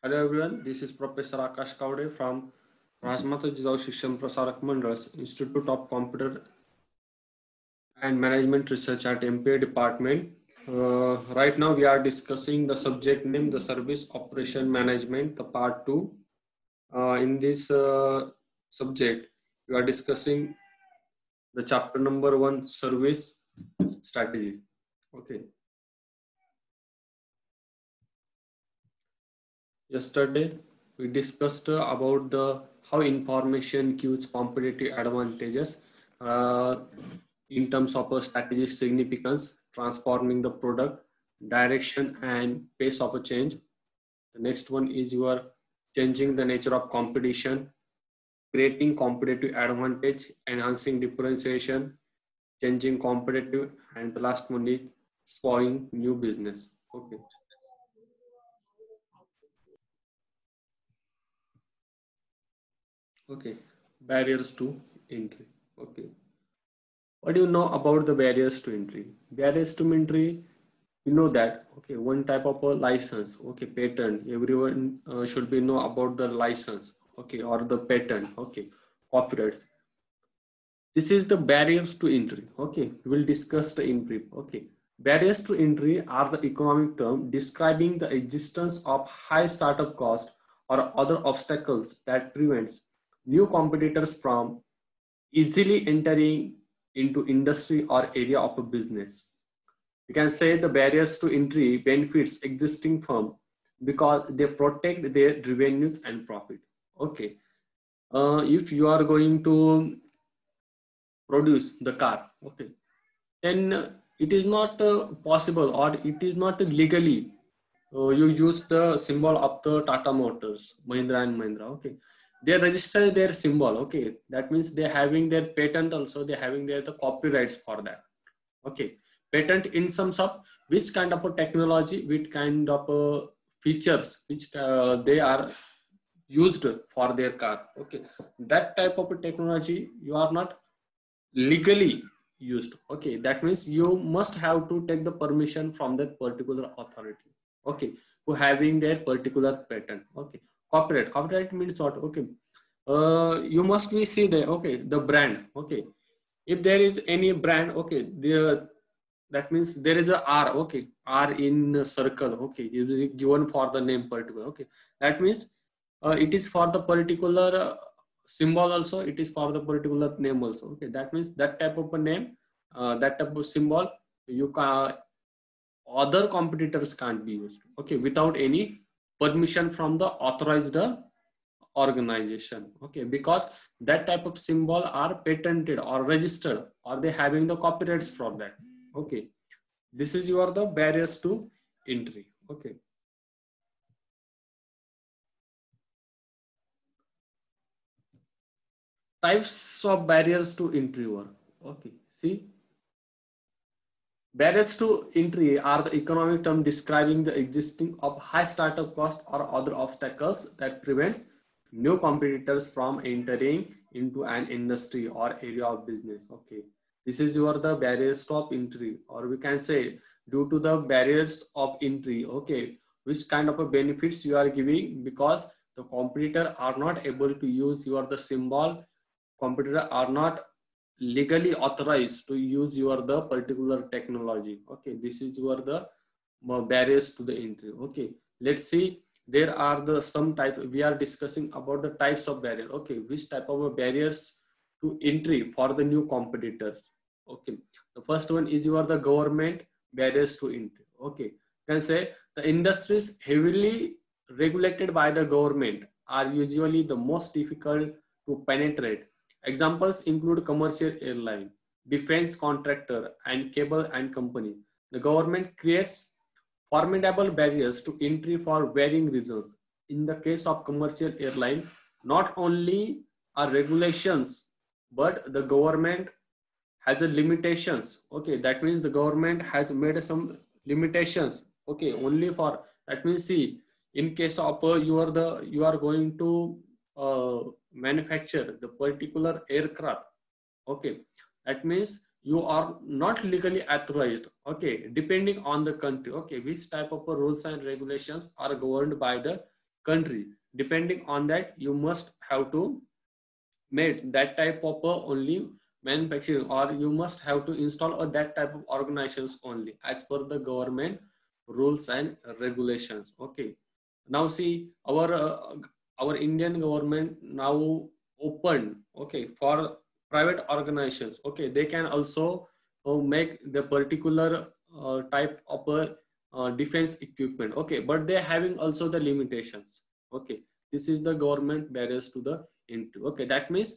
Hello everyone, this is Professor Akash Kavde from Rajmata Jizao Shikshan Prasarak Mandals, Institute of Computer and Management Research at MPA Department. Right now we are discussing the subject name, the Service Operation Management, the part 2. In this subject, we are discussing the chapter number 1, Service Strategy. Okay. Yesterday, we discussed about the how information gives competitive advantages in terms of a strategic significance, transforming the product, direction, and pace of a change. The next one is you are changing the nature of competition, creating competitive advantage, enhancing differentiation, changing competitive, and the last one is spawning new business. Okay. Okay, barriers to entry. Okay, what do you know about the barriers to entry? Barriers to entry, you know that. Okay, one type of a license. Okay, patent. Everyone should be know about the license. Okay, or the patent. Okay, copyright. This is the barriers to entry. Okay, we will discuss the in brief. Okay, barriers to entry are the economic term describing the existence of high startup cost or other obstacles that prevents new competitors from easily entering into industry or area of a business. You can say the barriers to entry benefits existing firm because they protect their revenues and profit. Okay, if you are going to produce the car, okay, then it is not possible or it is not legally you use the symbol of the Tata Motors, Mahindra and Mahindra. Okay, they register their symbol. Okay, that means they having their patent also. They having their the copyrights for that. Okay, patent in terms of which kind of a technology, which kind of features, which they are used for their car. Okay, that type of a technology you are not legally used. Okay, that means you must have to take the permission from that particular authority. Okay, who having their particular patent. Okay, copyright means what? Okay, you must be see the okay the brand. Okay, if there is any brand, okay, the that means there is a R. Okay, R in a circle. Okay, is given for the name particular. Okay, that means it is for the particular symbol also, it is for the particular name also. Okay, that means that type of a name, that type of symbol, you can other competitors can't be used. Okay, without any permission from the authorized organization. Okay, because that type of symbol are patented or registered or they having the copyrights for that. Okay, this is your the barriers to entry. Okay. Types of barriers to entry work. Okay, see, barriers to entry are the economic term describing the existing of high startup cost or other obstacles that prevents new competitors from entering into an industry or area of business. Okay, this is your the barriers of entry, or we can say due to the barriers of entry. Okay, which kind of a benefits you are giving because the competitor are not able to use your the symbol, competitor are not legally authorized to use your the particular technology. Okay, this is your the barriers to the entry. Okay, let's see, there are the some type we are discussing about the types of barrier. Okay, which type of barriers to entry for the new competitors. Okay, the first one is your the government barriers to entry. Okay, you can say the industries heavily regulated by the government are usually the most difficult to penetrate. Examples include commercial airline, defense contractor, and cable and company. The government creates formidable barriers to entry for varying reasons. In the case of commercial airline, not only are regulations, but the government has a limitations. Okay, that means the government has made some limitations. Okay, only for that means see, in case of you are going to manufacture the particular aircraft. Okay, that means you are not legally authorized. Okay, depending on the country. Okay, which type of rules and regulations are governed by the country. Depending on that, you must have to make that type of only manufacturing, or you must have to install that type of organizations only as per the government rules and regulations. Okay, now see our Indian government now open, okay, for private organizations. Okay, they can also make the particular type of defense equipment. Okay, but they're having also the limitations. Okay, this is the government barriers to the entry. Okay, that means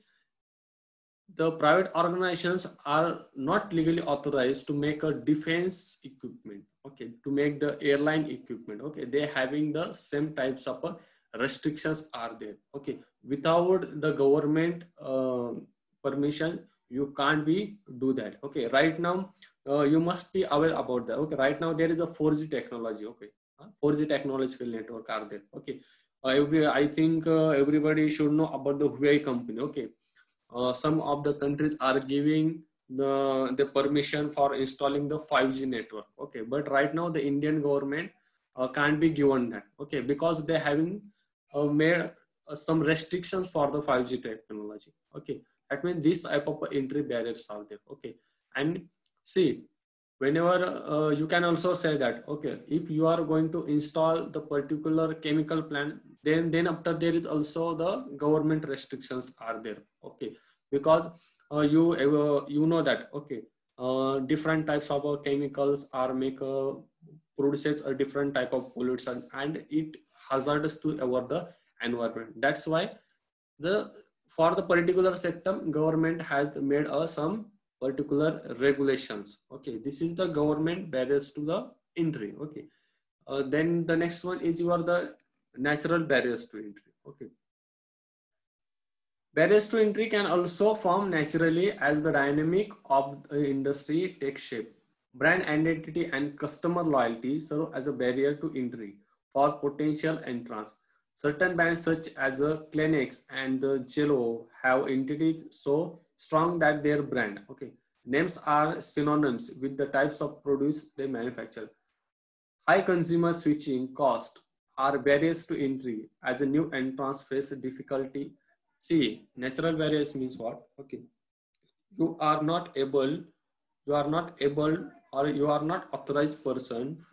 the private organizations are not legally authorized to make a defense equipment. Okay, to make the airline equipment. Okay, they having the same types of restrictions are there. Okay, without the government permission, you can't be do that. Okay, right now you must be aware about that. Okay, right now there is a 4G technology. Okay, 4G technological network are there. Okay, I think everybody should know about the Huawei company. Okay, some of the countries are giving the permission for installing the 5G network. Okay, but right now the Indian government can't be given that. Okay, because they having made some restrictions for the 5G technology. Okay, that means this type of entry barriers are there. Okay, and see, whenever you can also say that, okay, if you are going to install the particular chemical plant, then after there is also the government restrictions are there. Okay, because you know that, okay, different types of chemicals are make produces a different type of pollution, and it hazardous to our the environment. That's why the for the particular sector government has made some particular regulations. Okay, this is the government barriers to the entry. Okay, then the next one is your the natural barriers to entry. Okay, barriers to entry can also form naturally as the dynamic of the industry takes shape. Brand identity and customer loyalty serve as a barrier to entry for potential entrants. Certain brands such as Kleenex and the Jello have entities so strong that their brand, okay, names are synonyms with the types of produce they manufacture. High consumer switching cost are barriers to entry as a new entrants face difficulty. See, natural barriers means what? Okay, you are not able, or you are not authorized person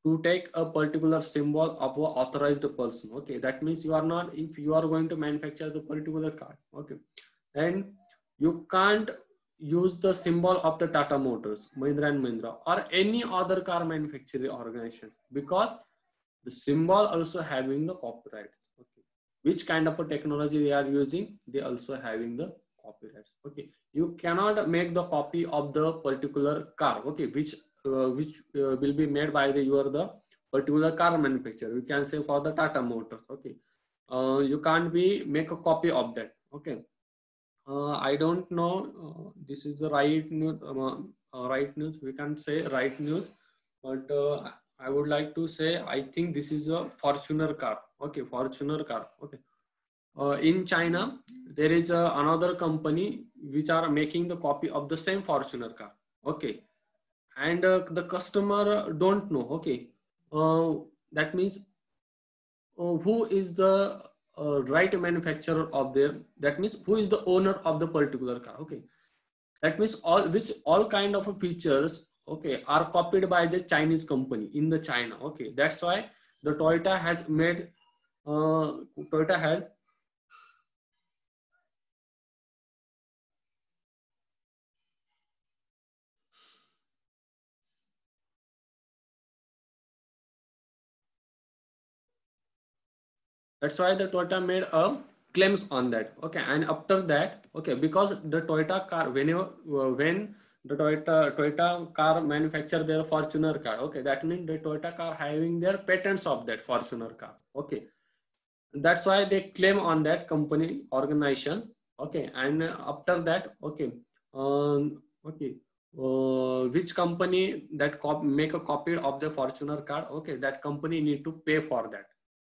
to take a particular symbol of a authorized person. Okay, that means you are not, if you are going to manufacture the particular car, okay, and you can't use the symbol of the Tata Motors, Mahindra and Mahindra, or any other car manufacturing organizations, because the symbol also having the copyrights. Okay, which kind of a technology they are using, they also having the copyrights. Okay, you cannot make the copy of the particular car. Okay, which will be made by the particular car manufacturer. You can say for the Tata Motors. Okay, you can't be make a copy of that. Okay, I don't know. This is the right news. Right news. We can say right news, but I would like to say I think this is a Fortuner car. Okay, Fortuner car. Okay, in China there is another company which are making the copy of the same Fortuner car. Okay, and the customer don't know. Okay, uh, that means who is the right manufacturer of their, that means who is the owner of the particular car. Okay, that means all kind of features, okay, are copied by the Chinese company in the China. Okay, that's why the Toyota has made Toyota has that's why the Toyota made a claims on that. Okay, and after that, okay, because the Toyota car, when the Toyota car manufacture their Fortuner car, okay, that means the Toyota car having their patents of that Fortuner car. Okay, that's why they claim on that company organization. Okay, and after that, okay, okay, which company that make a copy of the Fortuner car, okay, that company need to pay for that.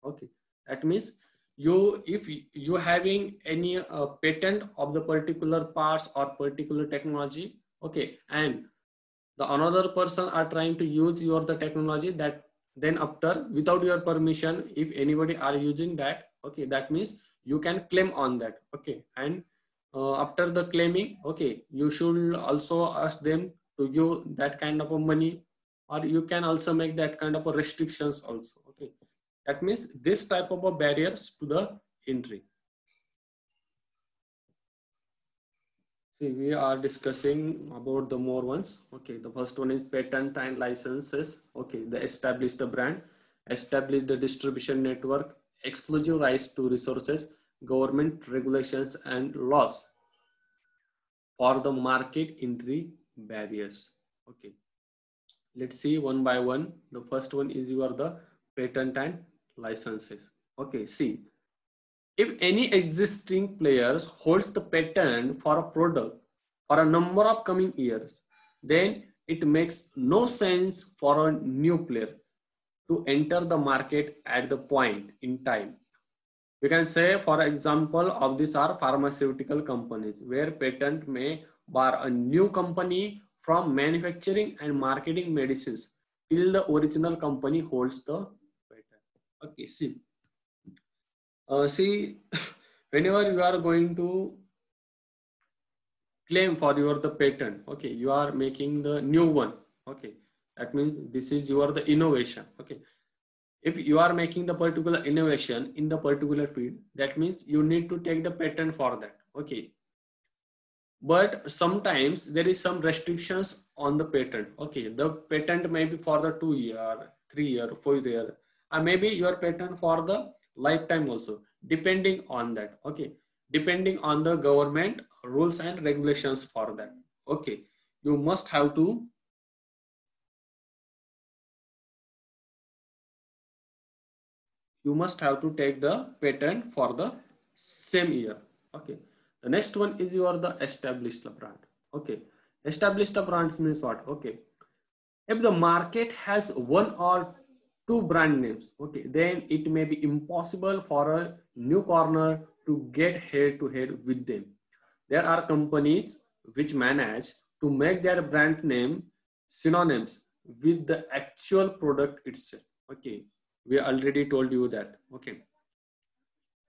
Okay, that means you, if you having any patent of the particular parts or particular technology, okay, and the another person are trying to use your the technology, that then after, without your permission, if anybody are using that, okay, that means you can claim on that, okay. And after the claiming, okay, you should also ask them to give that kind of a money, or you can also make that kind of a restrictions also, okay. That means this type of a barriers to the entry. See, we are discussing about the more ones. Okay, the first one is patent and licenses. Okay, they establish the brand, establish the distribution network, exclusive rights to resources, government regulations and laws for the market entry barriers. Okay, let's see one by one. The first one is the patent and licenses. Okay, see, if any existing players holds the patent for a product for a number of coming years, then it makes no sense for a new player to enter the market at the point in time. We can say, for example, of these are pharmaceutical companies where patent may bar a new company from manufacturing and marketing medicines till the original company holds the patent. Okay, see. See, whenever you are going to claim for your the patent, okay, you are making the new one, okay, that means this is your the innovation, okay. If you are making the particular innovation in the particular field, that means you need to take the patent for that, okay. But sometimes there is some restrictions on the patent, okay. The patent may be for the 2 year, 3 year, 4 year, or maybe your patent for the lifetime also, depending on that, okay, depending on the government rules and regulations for that, okay. You must have to take the patent for the same year, okay. The next one is the established brand, okay. Established brands means what, okay. If the market has one or two brand names, okay, then it may be impossible for a new corner to get head to head with them. There are companies which manage to make their brand name synonyms with the actual product itself, okay. We already told you that, okay,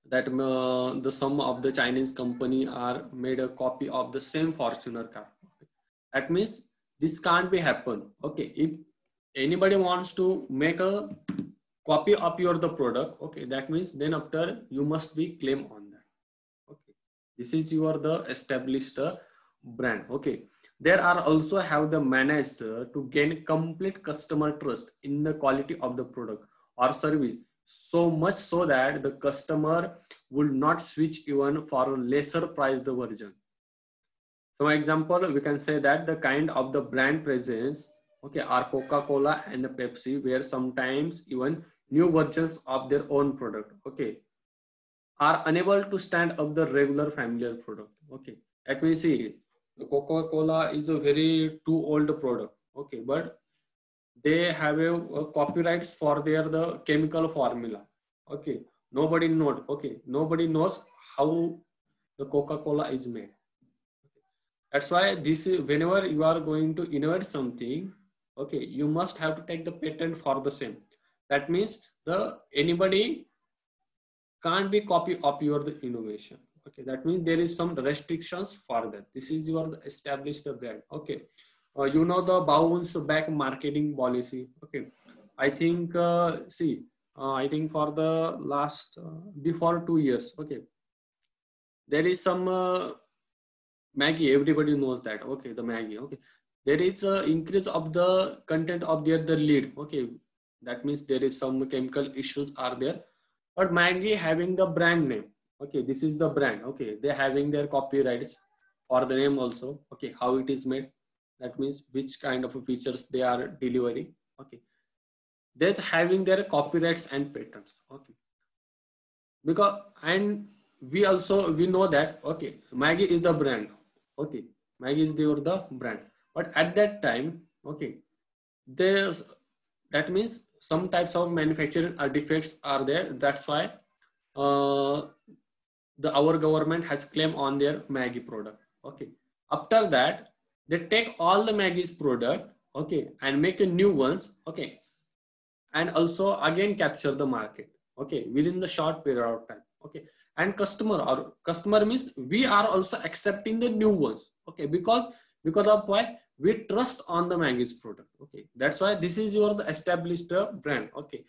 that the some of the Chinese company are made a copy of the same Fortuner car. That means this can't be happen, okay. If anybody wants to make a copy of your the product, okay, that means then after you must be claim on that, okay. This is your the established brand, okay. There are also have the managed to gain complete customer trust in the quality of the product or service, so much so that the customer will not switch even for a lesser price the version. So example, we can say that the kind of the brand presence, okay, are Coca-Cola and the Pepsi, where sometimes even new versions of their own product, okay, are unable to stand up the regular familiar product, okay. Let me see, the Coca-Cola is a very too old product, okay, but they have a copyrights for their the chemical formula, okay. Nobody knows, okay, nobody knows how the Coca-Cola is made. That's why this is, whenever you are going to innovate something, okay, you must have to take the patent for the same. That means the anybody can't be copy of your the innovation, okay. That means there is some restrictions for that. This is your established brand, okay. You know the bounce back marketing policy, okay. I think I think for the last before 2 years, okay, there is some Maggie, everybody knows that, okay, the Maggie, okay. There is a increase of the content of the lead, okay. That means there is some chemical issues are there, but Maggie having the brand name, okay, this is the brand, okay. They're having their copyrights for the name also, okay, how it is made, that means which kind of features they are delivering, okay. They're having their copyrights and patents, okay. Because, and we know that, okay, Maggie is the brand, okay, Maggie is the brand, but at that time, okay, there's, that means some types of manufacturing defects are there. That's why our government has claimed on their Maggie product, okay. After that, they take all the Maggie's product, okay, and make a new ones, okay, and also again capture the market, okay, within the short period of time, okay. And customer means we are also accepting the new ones, okay, because of why we trust on the Maggie's product, okay. That's why this is your the established brand, okay.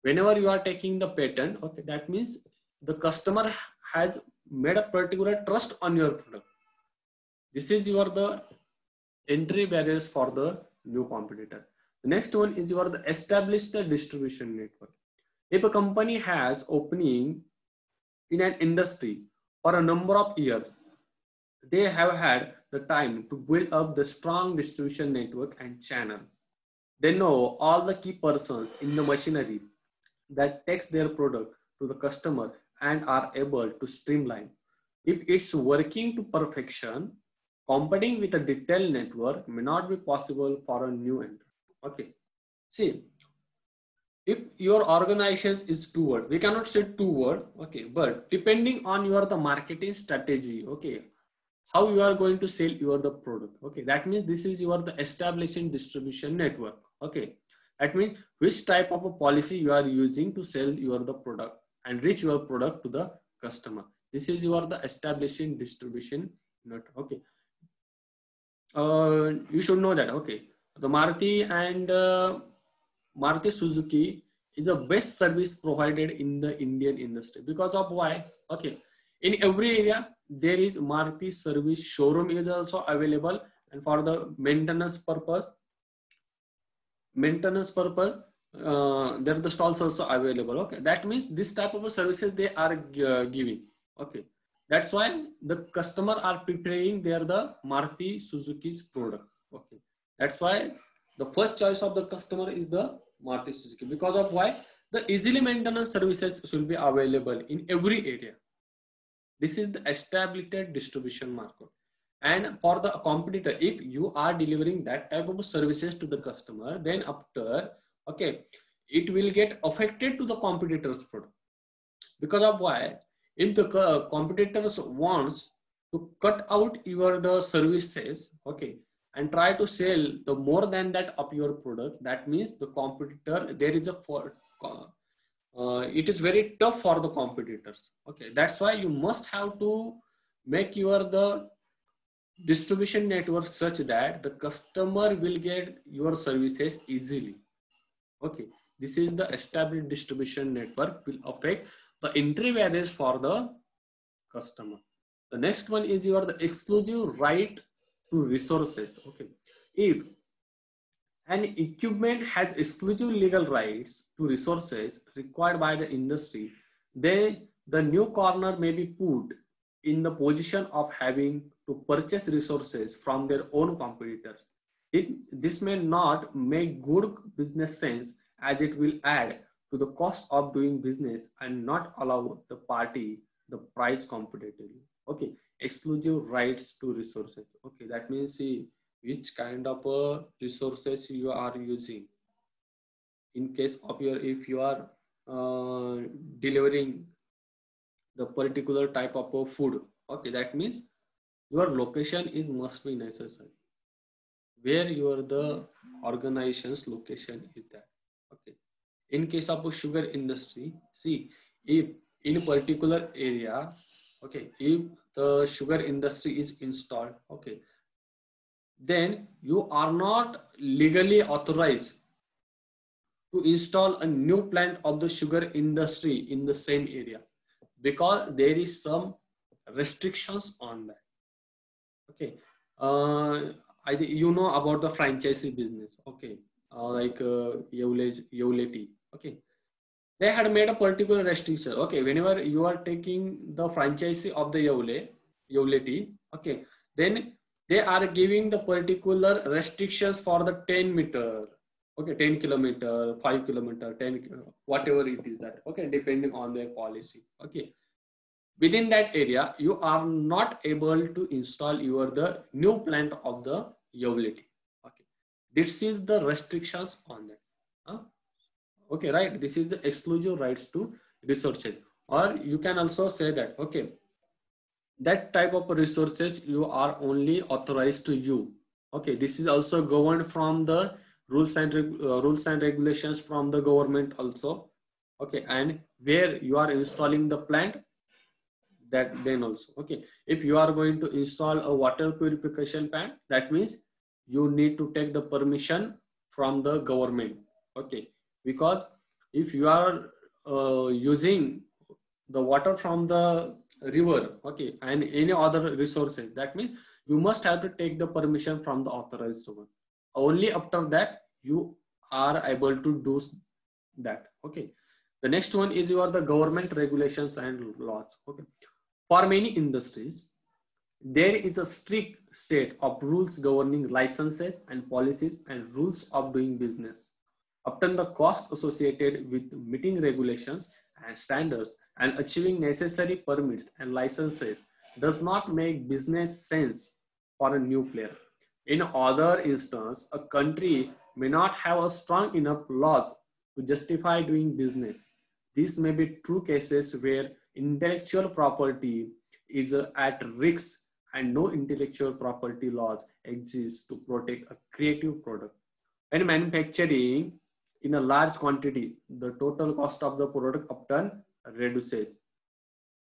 Whenever you are taking the patent, okay, that means the customer has made a particular trust on your product. This is your the entry barriers for the new competitor. The next one is your the established distribution network. If a company has opening in an industry for a number of years, they have had the time to build up the strong distribution network and channel. They know all the key persons in the machinery that takes their product to the customer and are able to streamline. If it's working to perfection, competing with a detailed network may not be possible for a new entrant. Okay. See, if your organization is two word, we cannot say two word, okay, but depending on your the marketing strategy, okay, how you are going to sell your the product, okay, that means this is your the establishing distribution network, okay. That means which type of a policy you are using to sell your the product and reach your product to the customer. This is your the establishing distribution network, okay. You should know that, okay, the Maruti and Maruti Suzuki is the best service provided in the Indian industry. Because of why? Okay, in every area there is Maruti service showroom is also available, and for the maintenance purpose, there the stalls also available. Okay, that means this type of services they are giving. Okay, that's why the customer are preparing their the Maruti Suzuki's product. Okay, that's why the first choice of the customer is the Maruti Suzuki. Because of why? The easily maintenance services should be available in every area. This is the established distribution market. And for the competitor, if you are delivering that type of services to the customer, then after, okay, it will get affected to the competitor's product. Because of why? If the competitors wants to cut out your the services, okay, and try to sell the more than that of your product, that means the competitor, there is a it is very tough for the competitors, okay. That's why you must have to make your the distribution network such that the customer will get your services easily, okay. This is the established distribution network will affect the entry barriers for the customer. The next one is your the exclusive right to resources, okay. If an equipment has exclusive legal rights to resources required by the industry, then the new corner may be put in the position of having to purchase resources from their own competitors. This may not make good business sense, as it will add to the cost of doing business and not allow the party the price competitively. Okay, exclusive rights to resources. Okay, that means see which kind of resources you are using. In case of your, if you are delivering the particular type of food, okay, that means your location is must be necessary. Where your the organization's location is that, okay. In case of a sugar industry, see if in a particular area, okay, if the sugar industry is installed, okay, then you are not legally authorized to install a new plant of the sugar industry in the same area, because there is some restrictions on that, okay. You know about the franchisee business, okay, like Yewleti, okay. They had made a particular restriction, okay. Whenever you are taking the franchisee of the Yewleti, okay, then they are giving the particular restrictions for the 10 meter, okay, 10 kilometer, 5 kilometer, 10, whatever it is that, okay, depending on their policy, okay. Within that area, you are not able to install your the new plant of the Yewleti, okay. This is the restrictions on that, huh? Okay, right. This is the exclusive rights to resources. Or you can also say that, okay, that type of resources you are only authorized to you. Okay, this is also governed from the rules and regulations from the government also. Okay, and where you are installing the plant, that then also. Okay, if you are going to install a water purification plant, that means you need to take the permission from the government. Okay, because if you are using the water from the river, okay, and any other resources, that means you must have to take the permission from the authorized one. Only after that you are able to do that. Okay, the next one is your the government regulations and laws. Okay, for many industries there is a strict set of rules governing licenses and policies and rules of doing business. Often the cost associated with meeting regulations and standards and achieving necessary permits and licenses does not make business sense for a new player. In other instances, a country may not have a strong enough laws to justify doing business. These may be true cases where intellectual property is at risk and no intellectual property laws exist to protect a creative product. When manufacturing in a large quantity, the total cost of the product often reduces.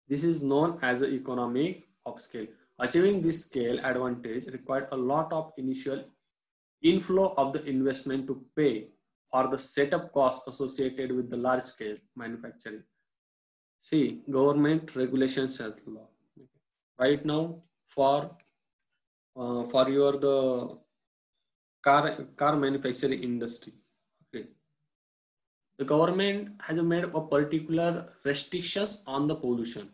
This is known as the economic of scale. Achieving this scale advantage required a lot of initial inflow of the investment to pay for the setup costs associated with the large scale manufacturing. See, government regulations as law. Right now, for your the car manufacturing industry, okay, the government has made a particular restrictions on the pollution.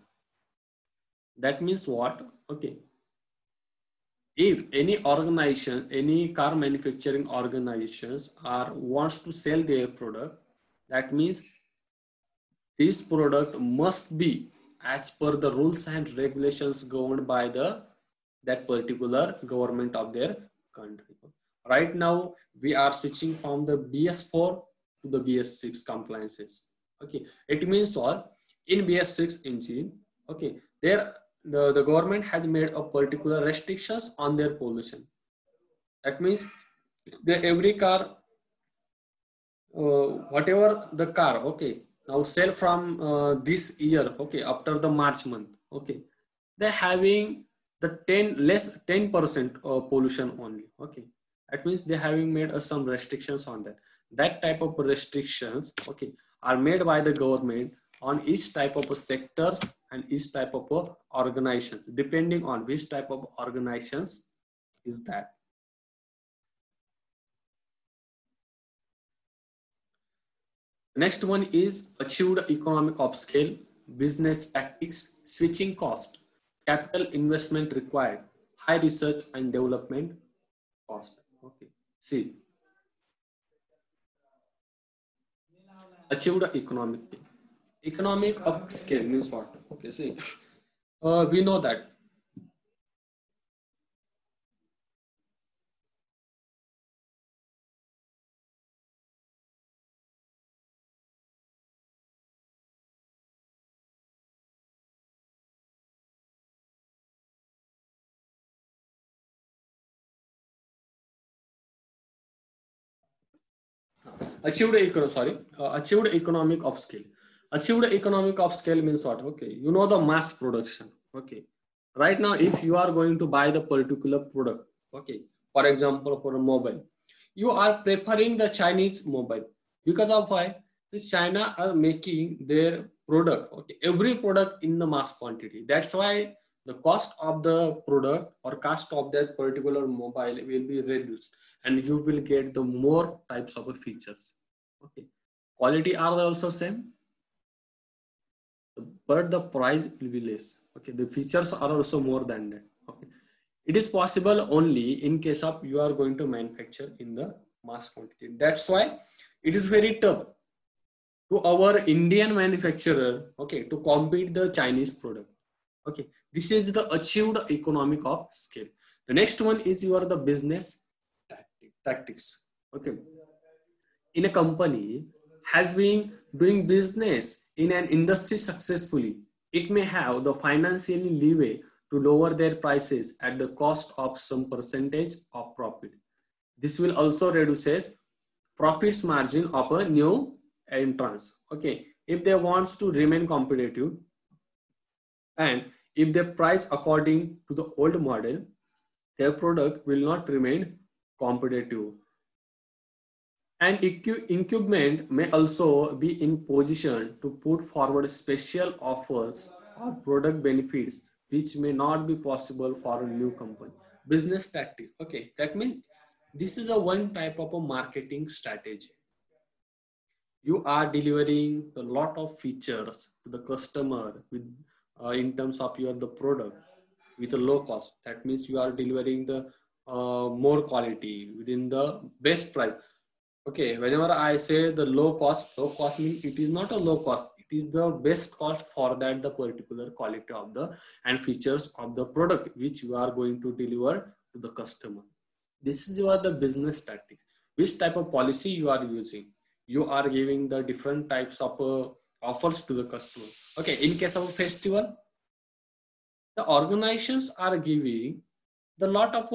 That means what? Okay, if any organization, any car manufacturing organizations are wants to sell their product, that means this product must be as per the rules and regulations governed by the that particular government of their country. Right now we are switching from the BS4 to the BS6 compliances. Okay, it means what? In BS6 engine, okay, there the government has made a particular restrictions on their pollution. That means every car, whatever the car, okay, now sell from this year, okay, after the March month, okay, they're having the 10% pollution only. Okay, that means they're having made some restrictions on that. That type of restrictions, okay, are made by the government on each type of a sector and each type of organizations, depending on which type of organizations is that. Next one is achieved economic of scale, business tactics, switching cost, capital investment required, high research and development cost. Okay, see, achieved economic of scale means what? Okay, see, we know that achieved economic of scale. Achieved economic of scale means what? Okay, you know the mass production. Okay, right now if you are going to buy the particular product, okay, for example for a mobile, you are preferring the Chinese mobile because of why? This China are making their product, okay, every product in the mass quantity. That's why the cost of the product or cost of that particular mobile will be reduced and you will get the more types of features. Okay, quality are also same, but the price will be less. Okay, the features are also more than that. Okay, it is possible only in case of you are going to manufacture in the mass quantity. That's why it is very tough to our Indian manufacturer, okay, to compete the Chinese product. Okay, this is the achieved economic of scale. The next one is your the business tactics. Okay, in a company has been doing business in an industry successfully, it may have the financial leeway to lower their prices at the cost of some percentage of profit. This will also reduces profits margin of a new entrance. Okay, if they want to remain competitive, and if they price according to the old model, their product will not remain competitive. And incumbent may also be in position to put forward special offers or product benefits which may not be possible for a new company. Business tactics. Okay, that means this is a one type of a marketing strategy. You are delivering a lot of features to the customer with in terms of your the product with a low cost. That means you are delivering the more quality within the best price. Okay, whenever I say the low cost means it is not a low cost. It is the best cost for that the particular quality of the and features of the product which you are going to deliver to the customer. This is your the business tactics. Which type of policy you are using? You are giving the different types of offers to the customer. Okay, in case of a festival, the organizations are giving the lot of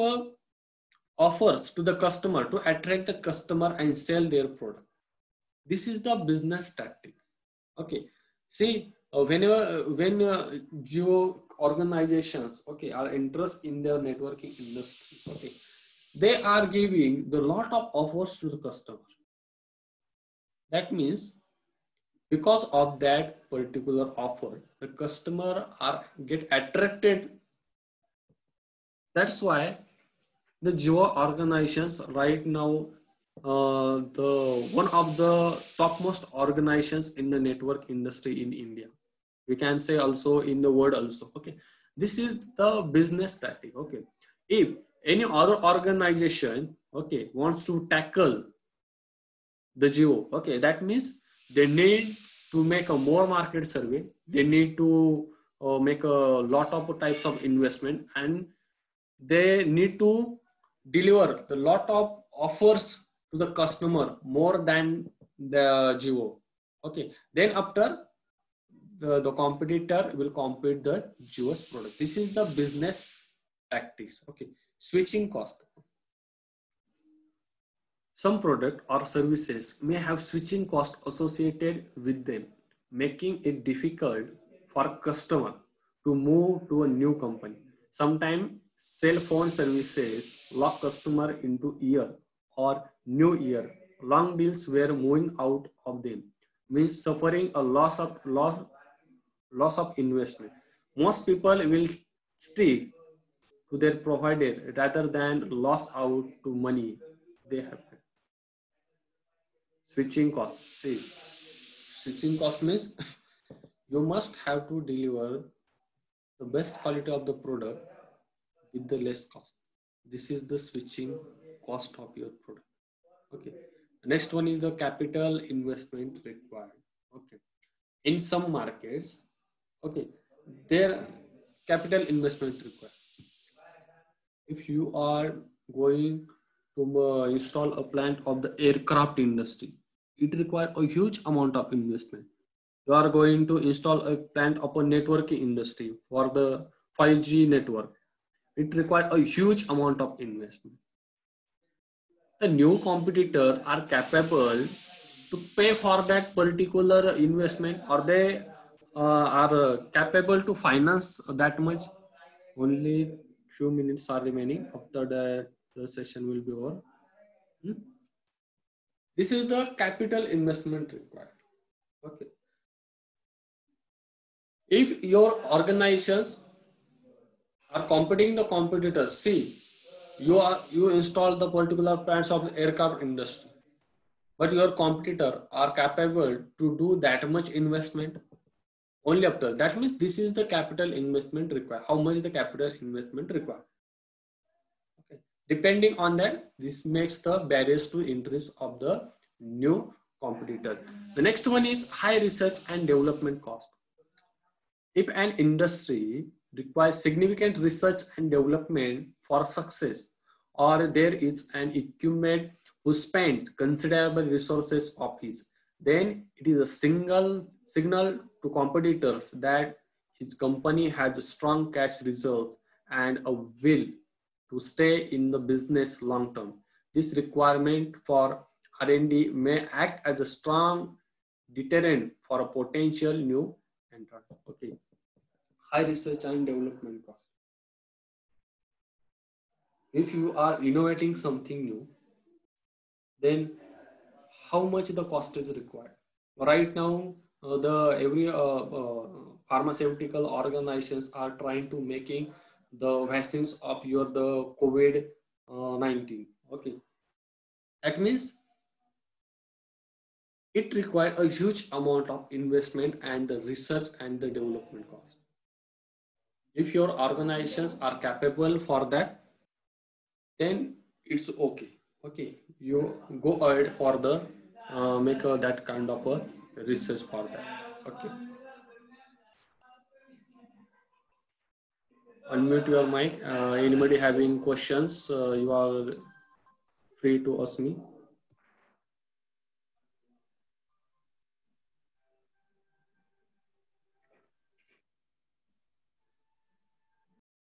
offers to the customer to attract the customer and sell their product. This is the business tactic. Okay, see when geo organizations okay are interested in their networking industry, okay, they are giving the lot of offers to the customer. That means because of that particular offer, the customer are get attracted. That's why the geo organizations right now the one of the topmost organizations in the network industry in India. We can say also in the world also. Okay, this is the business tactic. Okay, if any other organization okay wants to tackle the geo, okay, that means they need to make a more market survey. They need to make a lot of types of investment, and they need to deliver the lot of offers to the customer more than the geo. Okay, then after the competitor will compete the geo's product. This is the business tactics. Okay, switching cost. Some product or services may have switching cost associated with them, making it difficult for customer to move to a new company. Sometimes cell phone services lock customer into year or new year. Long deals were moving out of them means suffering a loss of investment. Most people will stick to their provider rather than loss out to money they have. Switching cost. See, switching cost means you must have to deliver the best quality of the product with the less cost. This is the switching cost of your product. Okay. Next one is the capital investment required. Okay. In some markets, okay, their capital investment required. If you are going to install a plant of the aircraft industry, it requires a huge amount of investment. You are going to install a plant of a networking industry for the 5G network. It requires a huge amount of investment. The new competitors are capable to pay for that particular investment, or they are capable to finance that much. Only few minutes are remaining. After that, the session will be over. This is the capital investment required. Okay. If your organizations are competing the competitors, see, you install the particular plants of the aircraft industry, but your competitor are capable to do that much investment only after. That means this is the capital investment required. How much the capital investment required? Okay. Depending on that, this makes the barriers to entry of the new competitor. The next one is high research and development cost. If an industry requires significant research and development for success, or there is an incumbent who spends considerable resources of his, then it is a single signal to competitors that his company has strong cash reserves and a will to stay in the business long term. This requirement for R&D may act as a strong deterrent for a potential new entrant. Okay. High research and development cost. If you are innovating something new, then how much the cost is required? Right now, the every pharmaceutical organizations are trying to making the vaccines of your the COVID 19. Okay, that means it requires a huge amount of investment and the research and the development cost. If your organizations are capable for that, then it's okay. Okay, you go ahead for the make that kind of a research for that. Okay, unmute your mic. Anybody having questions? You are free to ask me.